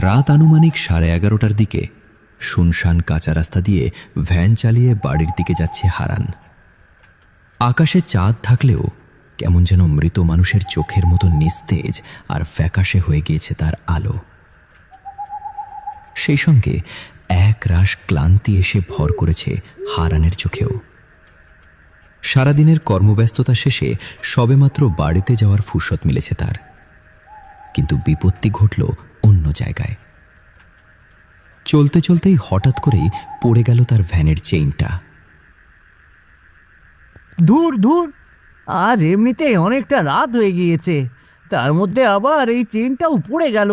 রাত আনুমানিক 11:30টার দিকে শুনশান কাঁচা রাস্তা দিয়ে ভ্যান চালিয়ে বাড়ির দিকে যাচ্ছে হারান। আকাশে চাঁদ থাকলেও কেমন যেন মৃত মানুষের চোখের মতো নিস্তেজ আর ফ্যাকাশে হয়ে গিয়েছে তার আলো। সেই সঙ্গে এক রাশ ক্লান্তি এসে ভর করেছে হারানের চোখেও। সারাদিনের কর্মব্যস্ততা শেষে সবেমাত্র বাড়িতে যাওয়ার ফুরসত মিলেছে তার, কিন্তু বিপত্তি ঘটল অন্য জায়গায়। চলতে চলতেই হঠাৎ করেই পড়ে গেল তার ভ্যানের চেইনটা। ধুর ধুর, আজ এমনিতেই অনেকটা রাত হয়ে গিয়েছে, তার মধ্যে আবার এই চেনটাও পড়ে গেল।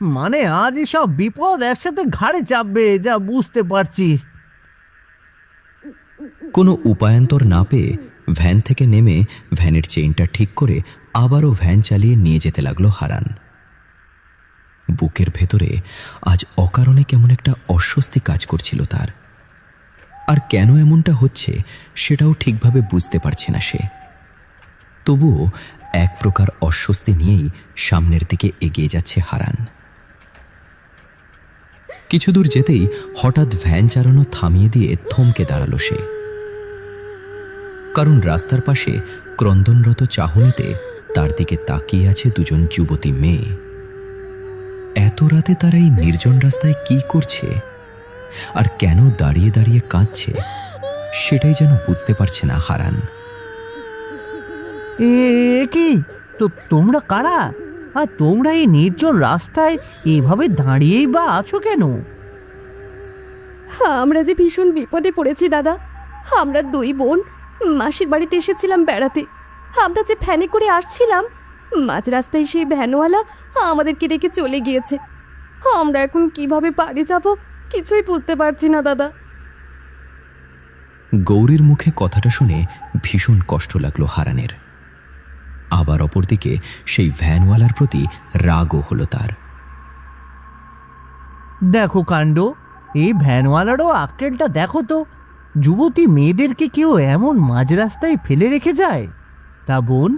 মানে আজই সব বিপদ একসাথে ঘাড়ে চাপবে, যা বুঝতে পারছি। কোনো উপায়ান্তর না পেয়ে ভ্যান থেকে নেমে ভ্যানের চেইনটা ঠিক করে আবারও ভ্যান চালিয়ে নিয়ে যেতে লাগলো হারান। বুকের ভেতরে আজ অকারণে কেমন একটা অস্বস্তি কাজ করছিল তার, আর কেন এমনটা হচ্ছে সেটাও ঠিকভাবে বুঝতে পারছে না সে। তবুও এক প্রকার অস্বস্তি নিয়েই সামনের দিকে এগিয়ে যাচ্ছে হারান। কিছু দূর যেতেই হঠাৎ ভ্যান চালানো থামিয়ে দিয়ে থমকে দাঁড়ালো সে, কারণ রাস্তার পাশে ক্রন্দনরত চাহনিতে তার দিকে তাকিয়ে আছে দুজন যুবতী মেয়ে। এত রাতে তারা এই নির্জন রাস্তায় কি করছে আর কেন দাঁড়িয়ে দাঁড়িয়ে কাঁদছে সেটাই যেন বুঝতে পারছে না হারান। কি তো তোমরা কারা? আর তোমরা এই নির্জন রাস্তায় এভাবে দাঁড়িয়েই বা আছো কেন? আমরা যে ভীষণ বিপদে পড়েছি দাদা। আমরা দুই বোন মাসির বাড়িতে এসেছিলাম বেড়াতে। আমরা যে ভ্যানে করে আসছিলাম, মাঝ রাস্তায় সেই ভ্যানওয়ালা আমাদেরকে রেখে চলে গিয়েছে। আমরা এখন কিভাবে বাড়ি যাব কিছুই বুঝতে পারছি না দাদা। গৌরীর মুখে কথাটা শুনে ভীষণ কষ্ট লাগলো হারানের। আবার অপরদিকে সেই ভ্যানওয়ালার প্রতি রাগও হলো তার। দেখো কাণ্ড, এই ভ্যানওয়ালারও আক্কেলটা দেখো তো। যুবতী মেয়েদেরকে কেউ এমন মাঝ রাস্তায় ফেলে রেখে যায়? তা বোন,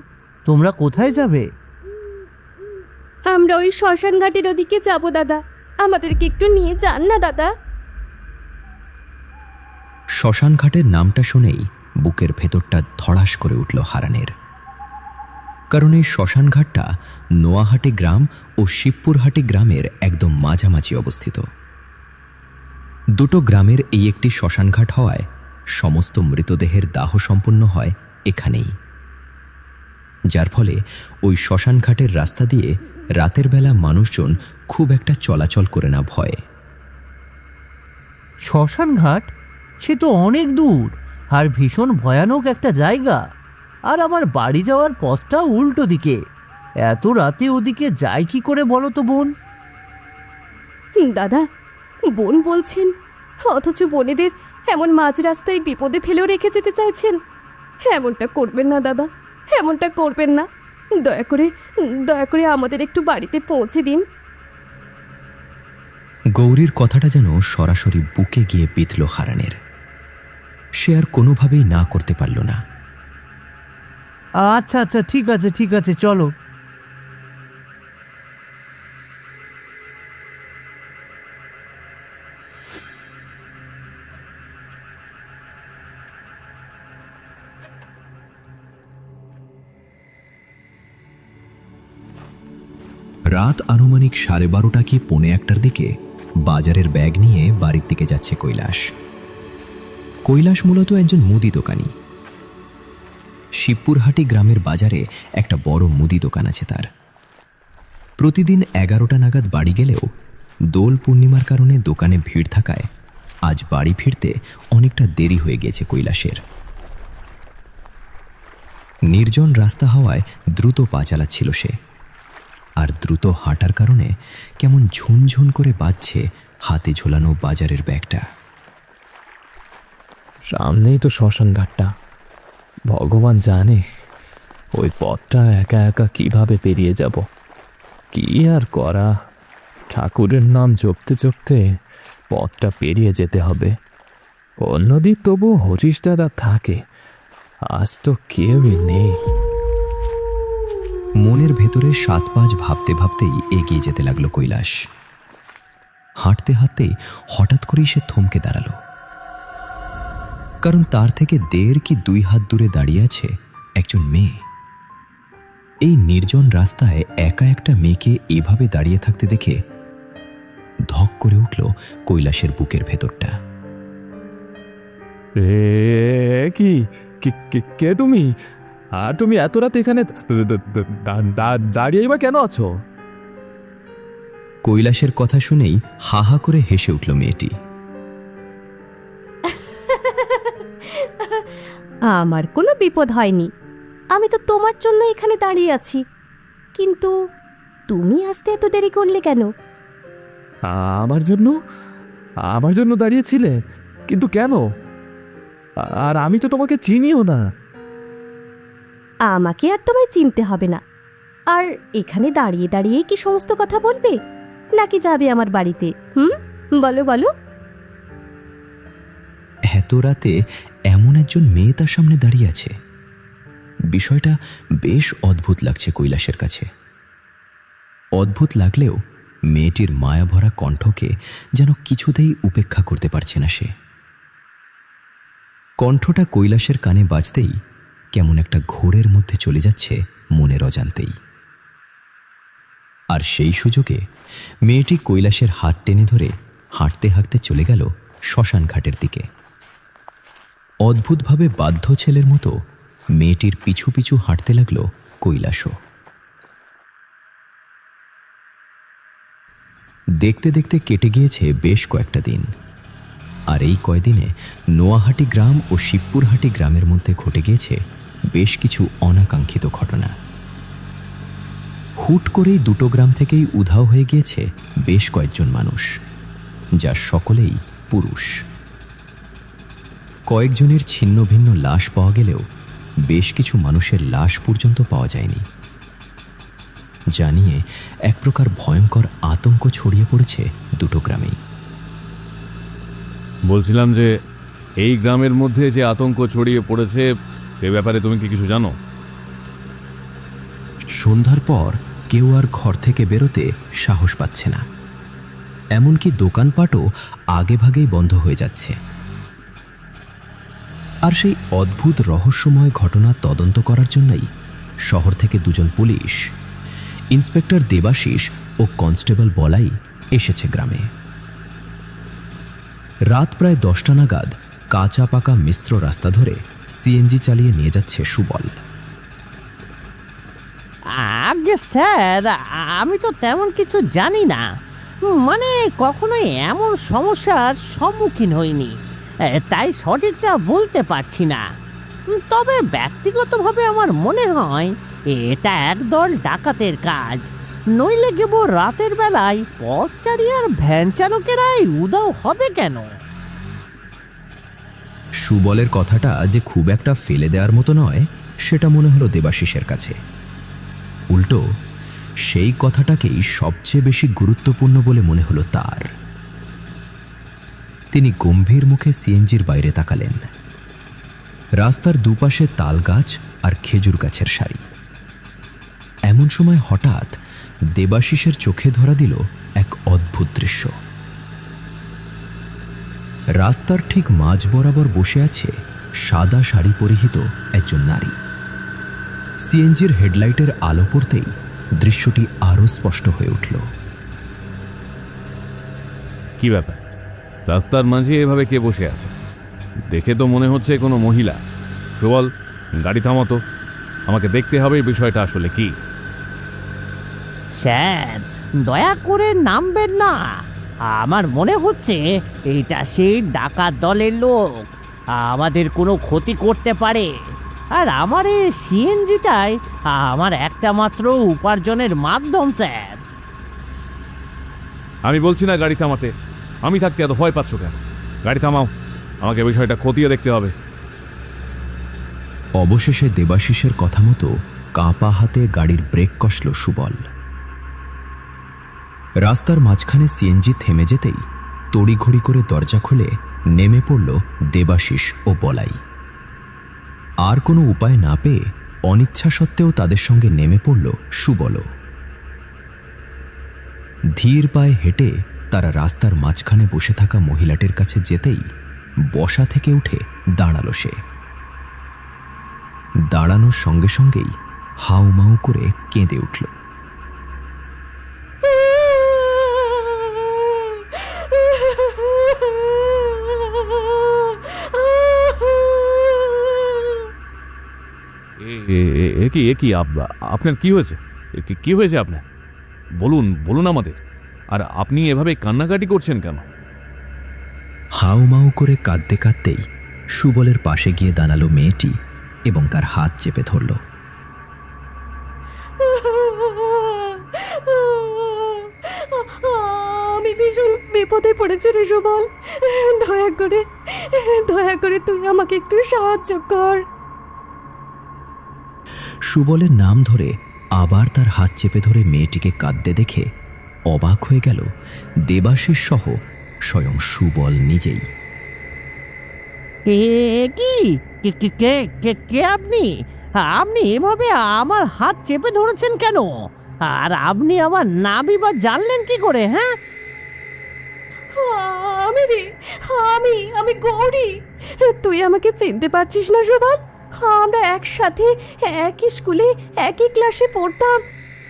তোমরা কোথায় যাবে? আমরা ওই শ্মশান ঘাটের ওদিকে যাব দাদা, আমাদেরকে একটু নিয়ে যান না দাদা। শ্মশান ঘাটের নামটা শুনেই বুকের ভেতরটা ধড়াস করে উঠল হারানের, কারণ এই শ্মশান ঘাটটা নোয়াহাটি গ্রাম ও শিবপুরহাটি গ্রামের একদম মাঝামাঝি অবস্থিত। দুটো গ্রামের এই একটি শ্মশানঘাট হওয়ায় সমস্ত মৃতদেহের দাহ সম্পন্ন হয় এখানেই, যার ফলে ওই শ্মশানঘাটের রাস্তা দিয়ে রাতের বেলা মানুষজন খুব একটা চলাচল করে না ভয়ে। শ্মশান ঘাট? সে তো অনেক দূর আর ভীষণ ভয়ানক একটা জায়গা। আর আমার বাড়ি যাওয়ার পথটা উল্টো দিকে। এত রাতে ওদিকে যাই কি করে বলো তো বোন? দাদা, বোন বলছেন, অথচ বোনেদের এমন মাঝ রাস্তায় বিপদে ফেলেও রেখে যেতে চাইছেন। এমনটা করবেন না দাদা, এমনটা করবেন না। দয়া করে আমাদের একটু বাড়িতে পৌঁছে দিন। গৌরীর কথাটা যেন সরাসরি বুকে গিয়ে বিঁধল হারানের। সে আর কোনোভাবেই না করতে পারল না। আচ্ছা আচ্ছা, ঠিক আছে ঠিক আছে, চলো। রাত আনুমানিক 12:30 কি 1:45টার দিকে বাজারের ব্যাগ নিয়ে বাড়ির দিকে যাচ্ছে কৈলাস। কৈলাস মূলত একজন মুদি দোকানি। শিবপুরহাটি গ্রামের বাজারে একটা বড় মুদি দোকান আছে তার। প্রতিদিন 11টা নাগাদ বাড়ি গেলেও দোল পূর্ণিমার কারণে দোকানে ভিড় থাকায় আজ বাড়ি ফিরতে অনেকটা দেরি হয়ে গেছে কৈলাসের। নির্জন রাস্তা হওয়ায় দ্রুত পা চালাচ্ছিল সে, আর দ্রুত হাঁটার কারণে কেমন ঝুনঝুন করে বাজছে হাতে ঝোলানো বাজারের ব্যাগটা। সামনেই তো শ্মশান ঘাটটা। ভগবান জানে ওই পথটা একা একা কিভাবে পেরিয়ে যাব। কি আর করা, ঠাকুরের নাম জপতে জপতে পথটা পেরিয়ে যেতে হবে। অন্যদিক তবু হরিশ দাদা থাকে, আজ তো কেউই নেই। মনের ভেতরে 7-5 ভাবতে ভাবতেই এগিয়ে যেতে লাগলো কৈলাস। হাঁটতে হাঁটতে হঠাৎ করেই সে থমকে দাঁড়ালো, কারণ তার থেকে 1.5 কি 2 হাত দূরে দাঁড়িয়ে আছে একজন মেয়ে। এই নির্জন রাস্তায় একা একটা মেয়েকে এভাবে দাঁড়িয়ে থাকতে দেখে ধক করে উঠল কৈলাসের বুকের ভেতরটা। কি কে তুমি? আর তুমি এত রাত এখানে দাঁড়িয়ে বা কেন আছো? কৈলাসের কথা শুনেই হা হা করে হেসে উঠল মেয়েটি। আমার কোনো বিপদ হয়নি, আমি তো তোমার জন্য এখানে দাঁড়িয়ে আছি। কিন্তু তুমি আসতে এত দেরি করলে কেন? আমার জন্য দাঁড়িয়েছিলে? কিন্তু কেন? আর আমি তো তোমাকে চিনিও না। আমাকে আর তোমায় চিনতে হবে না। আর এখানে দাঁড়িয়ে দাঁড়িয়ে কি সমস্ত কথা বলবে, নাকি যাবে আমার বাড়িতে? বলো বলো। এত রাতে এমন একজন মেয়ে তার সামনে দাঁড়িয়ে আছে, বিষয়টা বেশ অদ্ভুত লাগছে কৈলাসের কাছে। অদ্ভুত লাগলেও মেয়েটির মায়াভরা কণ্ঠকে যেন কিছুতেই উপেক্ষা করতে পারছে না সে। কণ্ঠটা কৈলাসের কানে বাজতেই কেমন একটা ঘোরের মধ্যে চলে যাচ্ছে মনের অজান্তেই। আর সেই সুযোগে মেয়েটি কৈলাসের হাত টেনে ধরে হাঁটতে হাঁটতে চলে গেল শ্মশান ঘাটের দিকে। অদ্ভুতভাবে বাধ্য ছেলের মতো মেয়েটির পিছু পিছু হাঁটতে লাগলো কৈলাসও। দেখতে দেখতে কেটে গিয়েছে বেশ কয়েকটা দিন। আর এই কয়দিনে নোয়াহাটি গ্রাম ও শিবপুরহাটি গ্রামের মধ্যে ঘটে গিয়েছে বেশ কিছু অনাকাঙ্ক্ষিত ঘটনা। হুট করেই দুটো গ্রাম থেকেই উধাও হয়ে গিয়েছে বেশ কয়েকজন মানুষ, যা সকলেই পুরুষ। কয়েকজনের ছিন্ন ভিন্ন লাশ পাওয়া গেলেও বেশ কিছু মানুষের লাশ পর্যন্ত পাওয়া যায়নি, যা নিয়ে এক প্রকার ভয়ঙ্কর আতঙ্ক ছড়িয়ে পড়েছে দুটো গ্রামেই। বলছিলাম যে এই গ্রামের মধ্যে যে আতঙ্ক ছড়িয়ে পড়েছে সে ব্যাপারে তুমি কি কিছু জানো? সন্ধ্যার পর কেউ আর ঘর থেকে বেরোতে সাহস পাচ্ছে না, এমনকি দোকানপাটও আগেভাগেই বন্ধ হয়ে যাচ্ছে। আর সেই অদ্ভুত রহস্যময় ঘটনা তদন্ত করার জন্যই শহর থেকে 2 জন পুলিশ, ইন্সপেক্টর দেবাশিস ও কনস্টেবল বলাই এসেছে গ্রামে। রাত প্রায় 10টা নাগাদ কাঁচা পাকা মিশ্র রাস্তা ধরে সিএনজি চালিয়ে নিয়ে যাচ্ছে সুবল। আগে স্যার, আমি তো তেমন কিছু জানি না, মানে কখনোই এমন সমস্যার সম্মুখীন হইনি, তাই সঠিকটা বলতে পারছি না। তবে ব্যক্তিগতভাবে আমার মনে হয় এটা একদল ডাকাতের কাজ, নইলে কেবল রাতের বেলায় পথচারী আর ভ্যান চালকেরাই উধাও হবে কেন? সুবলের কথাটা যে খুব একটা ফেলে দেওয়ার মতো নয় সেটা মনে হলো দেবাশিসের কাছে। উল্টো সেই কথাটাকেই সবচেয়ে বেশি গুরুত্বপূর্ণ বলে মনে হলো তার। তিনি গম্ভীর মুখে সিএনজির বাইরে তাকালেন। রাস্তার দুপাশে তাল গাছ আর খেজুর গাছের সারি। এমন সময় হঠাৎ দেবাশিসের চোখে ধরা দিল এক অদ্ভুত দৃশ্য। রাস্তার ঠিক মাঝ বরাবর বসে আছে সাদা শাড়ি পরিহিত একজন নারী। সিএনজির হেডলাইটের আলো পড়তেই দৃশ্যটি আরও স্পষ্ট হয়ে উঠল। কি ব্যাপার, রাস্তার মাঝে এভাবে কে বসে আছে? দেখে তো মনে হচ্ছে কোনো মহিলা। সুবল, গাড়ি থামাতো, আমাকে দেখতে হবে বিষয়টা আসলে কি। স্যার, দয়া করে নামবেন না, আমার মনে হচ্ছে এটা সেই ডাকাত দলের লোক, আমাদের কোনো ক্ষতি করতে পারে। আর আমার এই সিএনজিটাই আমার একটা মাত্র উপার্জনের মাধ্যম স্যার। আমি বলছি না গাড়ি থামাতে, আমি থাকতে এত ভয় পাচ্ছ কেন? গাড়ি থামাও, আমাকে বিষয়টা খতিয়ে দেখতে হবে। অবশেষে দেবাশিসের কথা মতো কাঁপা হাতে গাড়ির ব্রেক কষল সুবল। রাস্তার মাঝখানে সিএনজি থেমে যেতেই তড়িঘড়ি করে দরজা খুলে নেমে পড়ল দেবাশিস ও বলাই। আর কোনো উপায় না পেয়ে অনিচ্ছা সত্ত্বেও তাদের সঙ্গে নেমে পড়ল সুবলও। ধীর পায়ে হেঁটে তারা রাস্তার মাঝখানে বসে থাকা মহিলাটির কাছে যেতেই বসা থেকে উঠে দাঁড়ালো সে। দাঁড়ানোর সঙ্গে সঙ্গেই হাউমাউ করে কেঁদে উঠল। এ কি আপনার কি হয়েছে? কি হয়েছে আপনার? বলুন বলুন আমাদের। আর আপনি এভাবে কান্নাকাটি করছেন কেন? হাউমাউ করে কাঁদতে কাঁদতেই সুবলের পাশে গিয়ে দাঁড়ালো মেয়েটি এবং তার হাত চেপে ধরল। আমি ভীষণ বিপদে পড়েছি রে সুবল, দয়া করে তুই আমাকে একটু সাহায্য কর। সুবলের নাম ধরে আবার তার হাত চেপে ধরে মেয়েটিকে কাঁদতে দেখে অবাক হয়ে গেল দেবাশিস সহ স্বয়ং সুবল নিজেই। কে কি কে কে কে কে কে আপনি? আপনি এভাবে আমার হাত চেপে ধরেছেন কেন? আর আপনি আমার নাবি বা জানলেন কি করে? হ্যাঁ, আমি গৌরী। তুই আমাকে চিনতে পারছিস না সুবল? আমরা একসাথে একই স্কুলে একই ক্লাসে পড়তাম।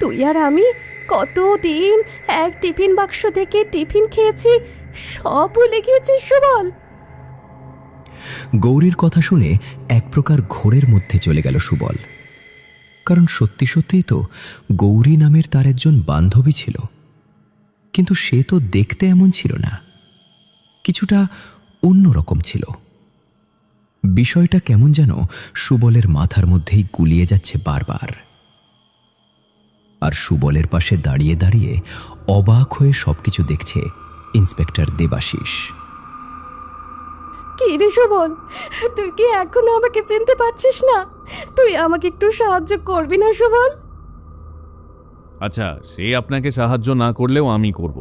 তুই আর আমি কতদিন এক টিফিন বাক্স থেকে টিফিন খেয়েছি, সব ভুলে গিয়েছিস সুবল? গৌরীর কথা শুনে এক প্রকার ঘোরের মধ্যে চলে গেল সুবল। কারণ সত্যি সত্যিই তো গৌরী নামের তার একজন বান্ধবী ছিল, কিন্তু সে তো দেখতে এমন ছিল না, কিছুটা অন্যরকম ছিল। বিষয়টা কেমন যেন সুবলের মাথার মধ্যেই গুলিয়ে যাচ্ছে বারবার। আর সুবলের পাশে দাঁড়িয়ে দাঁড়িয়ে অবাক হয়ে সবকিছু দেখছে ইন্সপেক্টর দেবাশিস। কি রে সুবল, তুই কি এখনো আমাকে চিনতে পারছিস না? তুই আমাকে একটু সাহায্য করবি না সুবল? আচ্ছা, সে আপনাকে সাহায্য না করলেও আমি করব,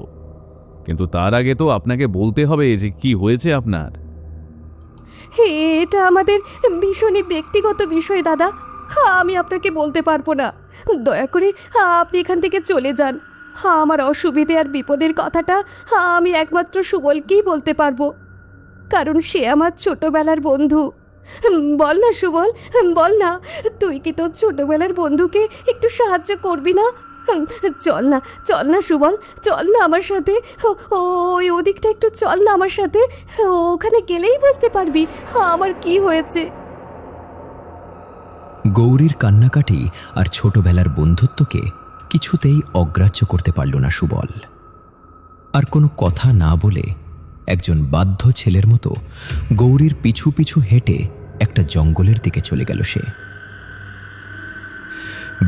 কিন্তু তার আগে তো আপনাকে বলতে হবে যে কি হয়েছে আপনার। এটা আমাদের ভীষণই ব্যক্তিগত বিষয় দাদা, আমি আপনাকে বলতে পারবো না। দয়া করে আপনি এখান থেকে চলে যান। আমার অসুবিধে আর বিপদের কথাটা আমি একমাত্র সুবলকেই বলতে পারবো, কারণ সে আমার ছোটবেলার বন্ধু। বল না সুবল, বল না, তুই কি তোর ছোটবেলার বন্ধুকে একটু সাহায্য করবি না? চল না সুবল, চল না আমার সাথে। ওই ওদিকটা একটু চল না আমার সাথে, ওখানে গেলেই বুঝতে পারবি আমার কি হয়েছে। গৌরীর কান্নাকাটি আর ছোটবেলার বন্ধুত্বকে কিছুতেই অগ্রাহ্য করতে পারল না সুবল। আর কোনো কথা না বলে একজন বাধ্য ছেলের মতো গৌরীর পিছু পিছু হেঁটে একটা জঙ্গলের দিকে চলে গেল সে।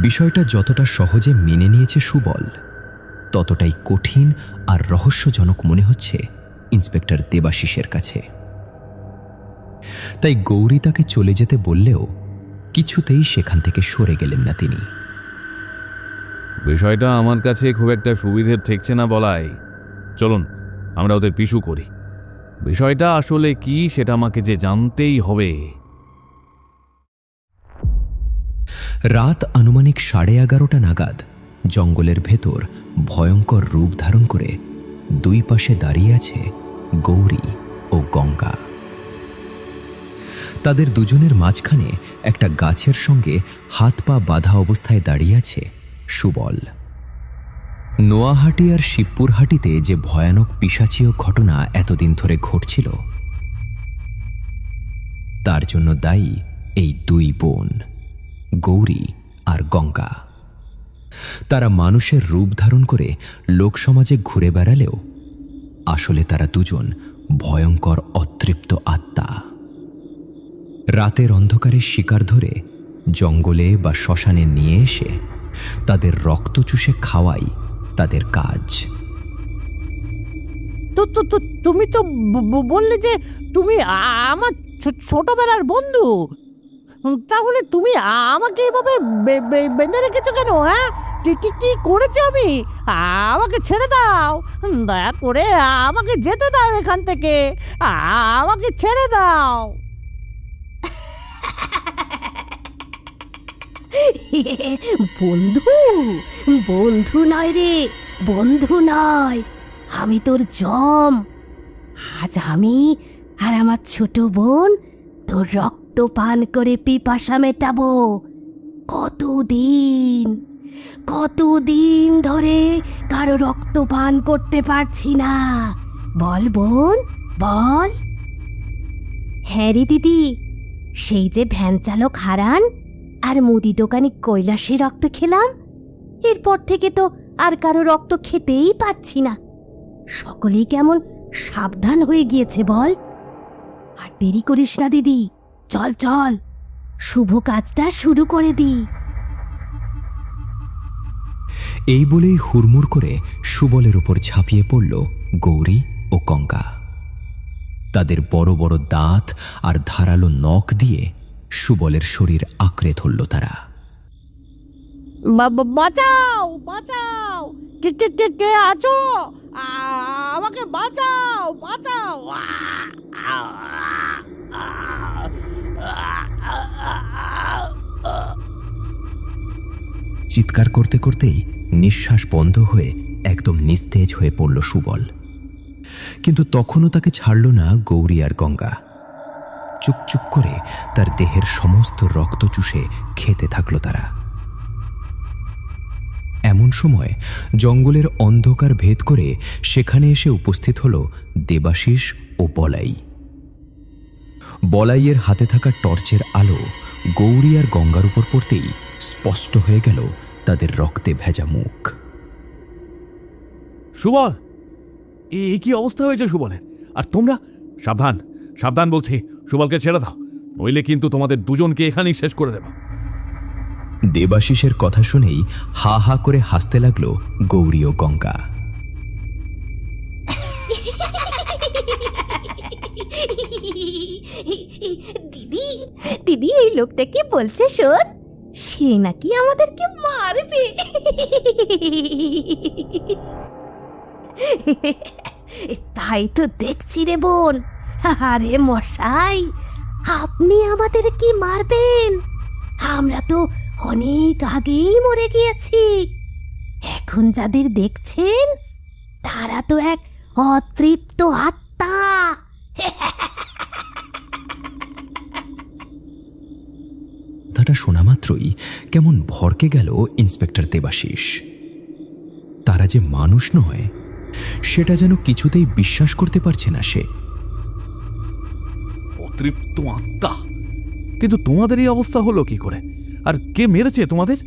বিষয়টা যতটা সহজে মেনে নিয়েছে সুবল, ততটাই কঠিন আর রহস্যজনক মনে হচ্ছে ইন্সপেক্টর দেবাশিসের কাছে। তাই গৌরী তাকে চলে যেতে বললেও কিছুতেই সেখান থেকে সরে গেলেন না তিনি। বিষয়টা আমার কাছে খুব একটা সুবিধের ঠেকছে না বলাই, চলুন আমরা ওদের পিছু করি। বিষয়টা আসলে কি সেটা আমাকে যে জানতেই হবে। রাত আনুমানিক 11:30 নাগাদ জঙ্গলের ভেতর ভয়ঙ্কর রূপ ধারণ করে দুই পাশে দাঁড়িয়ে আছে গৌরী ও গঙ্গা। তাদের দুজনের মাঝখানে একটা গাছের সঙ্গে হাত পা বাঁধা অবস্থায় দাঁড়িয়ে আছে সুবল। নোয়াহাটি আর শিবপুরহাটিতে যে ভয়ানক পিশাচীয় ঘটনা এতদিন ধরে ঘটছিল, তার জন্য দায়ী এই দুই বোন, গৌরী আর গঙ্গা। তারা মানুষের রূপ ধারণ করে লোকসমাজে ঘুরে বেড়ালেও আসলে তারা দুজন ভয়ঙ্কর অতৃপ্ত আত্মা। রাতের অন্ধকারে শিকার ধরে জঙ্গলে বা শ্মশানে নিয়ে এসে তাদের রক্ত চুষে খাওয়াই তাদের কাজ। তুমি তো বললে যে তুমি আমার ছোটবেলার বন্ধু, তাহলে তুমি আমাকে এভাবে বেঁধে রেখেছো কেন? হ্যাঁ, কি করেছি আমি? আমাকে ছেড়ে দাও, দয়া করে আমাকে যেতে দাও এখান থেকে, আমাকে ছেড়ে দাও। বন্ধু, বন্ধু নয় রে, বন্ধু নয়, আমি তোর জম। আজ আমি আর আমার ছোট বোন তোর রক্ত পান করে পিপাসা মেটাবো। কতদিন ধরে কারো রক্ত পান করতে পারছি না। বল বোন, বল। হ্যাঁ রে দিদি, সেই যে ভ্যান চালক হারান আর মুদি দোকানি কৈলাসের রক্ত খেলাম, এরপর থেকে তো আর কারো রক্ত খেতেই পারছি না। সকলেই কেমন সাবধান হয়ে গিয়েছে বল। আর দেরি করিস না দিদি, চল চল, শুভ কাজটা শুরু করে দিই। এই বলেই হুড়মুড় করে সুবলের উপর ঝাঁপিয়ে পড়ল গৌরী ও গঙ্গা। তাদের বড় বড় দাঁত আর ধারালো নখ দিয়ে সুবলের শরীর আঁকড়ে ধরল তারা। বাঁচাও, বাঁচাও, কে কে কে কে আছো? আমাকে বাঁচাও, বাঁচাও। চিৎকার করতে করতেই নিঃশ্বাস বন্ধ হয়ে একদম নিস্তেজ হয়ে পড়ল সুবল। কিন্তু তখনও তাকে ছাড়ল না গৌরী আর গঙ্গা। চুকচুক করে তার দেহের সমস্ত রক্ত চুষে খেতে থাকলো তারা। এমন সময় জঙ্গলের অন্ধকার ভেদ করে সেখানে এসে উপস্থিত হল দেবাশিস ও বলাই। বলাইয়ের হাতে থাকা টর্চের আলো গৌরী আর গঙ্গার উপর পড়তেই স্পষ্ট হয়ে গেল তাদের রক্তে ভেজা মুখ। সুবল, এ কি অবস্থা হয়েছে সুবলের? আর তোমরা সাবধান, সাবধান বলছি। সুবলকে ছেড়ে দাও, নইলে কিন্তু তোমাদের দুজনকে এখানেই শেষ করে দেব। দেবাশিসের কথা শুনেই হা হা করে হাসতে লাগলো গৌরী ও গঙ্গা। দিদি, দিদি, এই লোকটা কি বলছে শোন, সে নাকি আমাদেরকে মারবে। তাই তো দেখছি রে বোন। আরে মশাই, আপনি আমাদের কি মারবেন? আমরা তো অনেক আগেই মরে গিয়েছি। এখন যাদের দেখছেন তারা তো এক অতৃপ্ত আত্মা। কথাটা শোনা মাত্রই কেমন ভরকে গেল ইন্সপেক্টর দেবাশিস। তারা যে মানুষ নয় সেটা যেন কিছুতেই বিশ্বাস করতে পারছে না সে। অতৃপ্ত আত্মা? কিন্তু তোমাদের এই অবস্থা হলো কি করে? আর কে মেরেছে তোমাদের?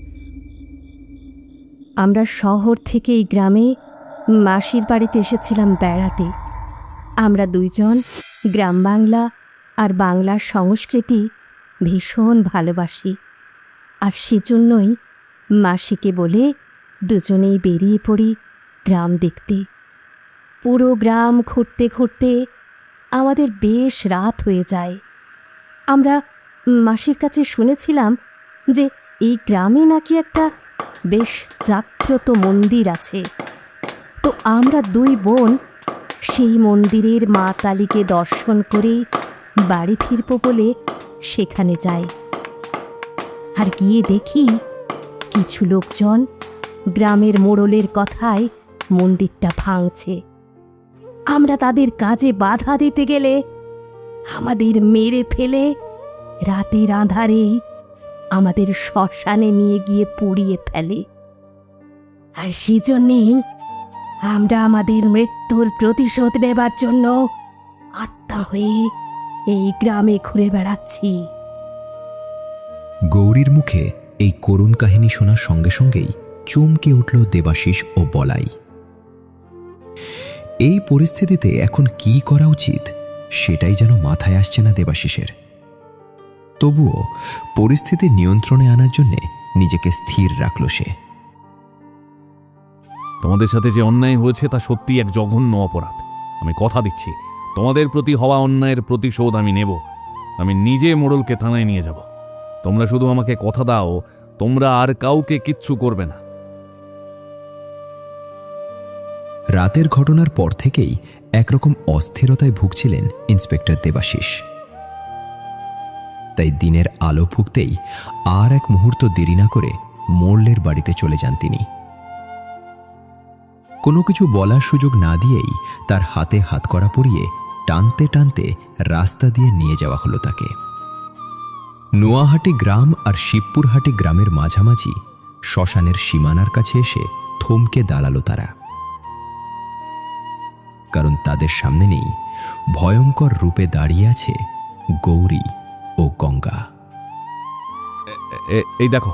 আমরা শহর থেকে এই গ্রামে মাসির বাড়িতে এসেছিলাম বেড়াতে। আমরা দুইজন গ্রাম বাংলা আর বাংলার সংস্কৃতি ভীষণ ভালোবাসি, আর সেজন্যই মাসিকে বলে দুজনেই বেরিয়ে পড়ি গ্রাম দেখতে। পুরো গ্রাম ঘুরতে ঘুরতে আমাদের বেশ রাত হয়ে যায়। আমরা মাসির কাছে শুনেছিলাম যে এই গ্রামে নাকি একটা বেশ জাগ্রত মন্দির আছে। তো আমরা দুই বোন সেই মন্দিরের মা কালীকে দর্শন করে বাড়ি ফিরব বলে সেখানে যাই। আর গিয়ে দেখি কিছু লোকজন গ্রামের মোড়লের কথায় মন্দিরটা ভাঙছে। আমরা তাদের কাজে বাধা দিতে গেলে আমাদের মেরে ফেলে রাতের আঁধারেই আমাদের শ্মশানে নিয়ে গিয়ে পুড়িয়ে ফেলে। আর সেজন্যেই আমরা আমাদের মৃত্যুর প্রতিশোধ নেবার জন্য আত্মা হয়ে এই গ্রামে ঘুরে বেড়াচ্ছি। গৌরীর মুখে এই করুণ কাহিনী শোনার সঙ্গে সঙ্গেই চমকে উঠল দেবাশিস ও বলাই। এই পরিস্থিতিতে এখন কি করা উচিত সেটাই যেন মাথায় আসছে না দেবাশিসের। তবুও পরিস্থিতি নিয়ন্ত্রণে আনার জন্য নিজেকে স্থির রাখল সে। তোমাদের সাথে যে অন্যায় হয়েছে তা সত্যি এক জঘন্য অপরাধ। আমি কথা দিচ্ছি, তোমাদের প্রতি হওয়া অন্যায়ের প্রতিশোধ আমি নেব। আমি নিজে মোড়লকে থানায় নিয়ে যাব। তোমরা শুধু আমাকে কথা দাও, তোমরা আর কাউকে কিচ্ছু করবে না। রাতের ঘটনার পর থেকেই একরকম অস্থিরতায় ভুগছিলেন ইন্সপেক্টর দেবাশিস। তাই দিনের আলো ফুঁকতেই আর এক মুহূর্ত দেরি না করে মোড়লের বাড়িতে চলে যান তিনি। কোনো কিছু বলার সুযোগ না দিয়েই তার হাতে হাতকড়া পরিয়ে টানতে টানতে রাস্তা দিয়ে নিয়ে যাওয়া হলো তাকে। নোয়াহাটি গ্রাম আর শিবপুরহাটি গ্রামের মাঝামাঝি শ্মশানের সীমানার কাছে এসে থমকে দাঁড়ালো তারা, কারণ তাদের সামনে নেই ভয়ঙ্কর রূপে দাঁড়িয়ে আছে গৌরী ও গঙ্গা। এই দেখো,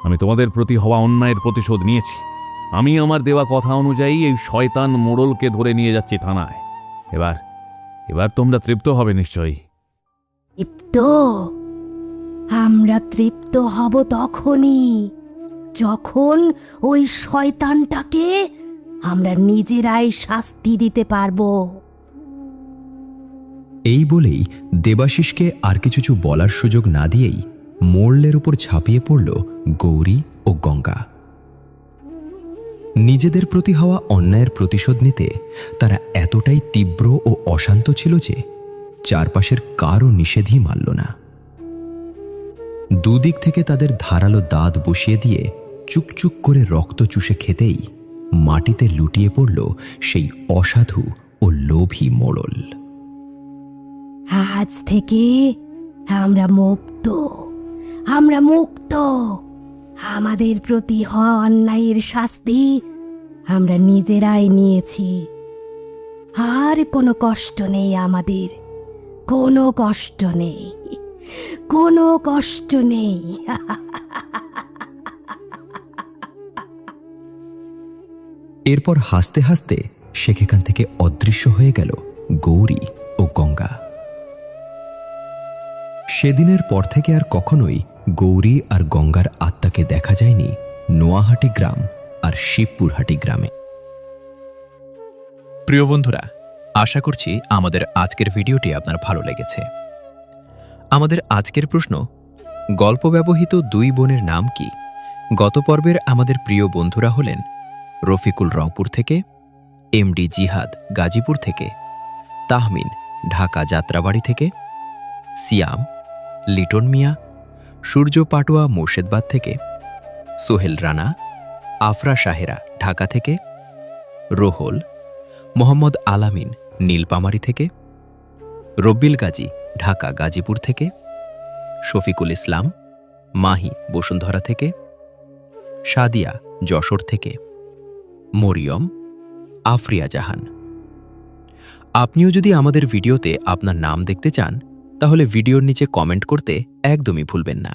আমি তোমাদের প্রতি হওয়া অন্যায়ের প্রতিশোধ নিয়েছি। আমি আমার দেওয়া কথা অনুযায়ী এই শয়তান মোড়লকে ধরে নিয়ে যাচ্ছি থানায়। এবার তোমরা তৃপ্ত হবে নিশ্চয়ই। তৃপ্ত? আমরা তৃপ্ত হব তখনই যখন ওই শয়তানটাকে আমরা নিজেরাই শাস্তি দিতে পারবো। এই বলেই দেবাশিসকে আর কিছু বলার সুযোগ না দিয়েই মোড়লের উপর ঝাঁপিয়ে পড়ল গৌরী ও গঙ্গা। নিজেদের প্রতি হওয়া অন্যায়ের প্রতিশোধ নিতে তারা এতটাই তীব্র ও অশান্ত ছিল যে চারপাশের কারও নিষেধই মানল না। দুদিক থেকে তাদের ধারালো দাঁত বসিয়ে দিয়ে চুকচুক করে রক্ত চুষে খেতেই মাটিতে লুটিয়ে পড়ল সেই অসাধু ও লোভী মোড়ল। আজ থেকে আমরা মুক্ত, আমরা মুক্ত। আমাদের প্রতি হওয়া অন্যায়ের শাস্তি আমরা নিজেরাই নিয়েছি। আর কোনো কষ্ট নেই আমাদের, কোনো কষ্ট নেই, কোনো কষ্ট নেই। এরপর হাসতে হাসতে সেখান থেকে অদৃশ্য হয়ে গেল গৌরী ও গঙ্গা। সেদিনের পর থেকে আর কখনোই গৌরী আর গঙ্গার আত্মাকে দেখা যায়নি নোয়াহাটি গ্রাম আর শিবপুরহাটি গ্রামে। প্রিয় বন্ধুরা, আশা করছি আমাদের আজকের ভিডিওটি আপনার ভালো লেগেছে। আমাদের আজকের প্রশ্ন, গল্প ব্যবহৃত দুই বোনের নাম কি? গত পর্বের আমাদের প্রিয় বন্ধুরা হলেন রফিকুল রংপুর থেকে, এমডি জিহাদ গাজীপুর থেকে, তাহমিন ঢাকা যাত্রাবাড়ি থেকে, সিয়াম, লিটন মিয়া, সূর্য পাটোয়া মুর্শিদাবাদ থেকে, সোহেল রানা, আফরা শাহেরা ঢাকা থেকে, রোহল, মোহাম্মদ আলামিন নীলপামারি থেকে, রব্বিল গাজী ঢাকা গাজীপুর থেকে, শফিকুল ইসলাম, মাহি বসুন্ধরা থেকে, সাদিয়া যশোর থেকে, মরিয়ম, আফরিয়া জাহান। আপনিও যদি আমাদের ভিডিওতে আপনার নাম দেখতে চান তাহলে ভিডিওর নিচে কমেন্ট করতে একদমই ভুলবেন না।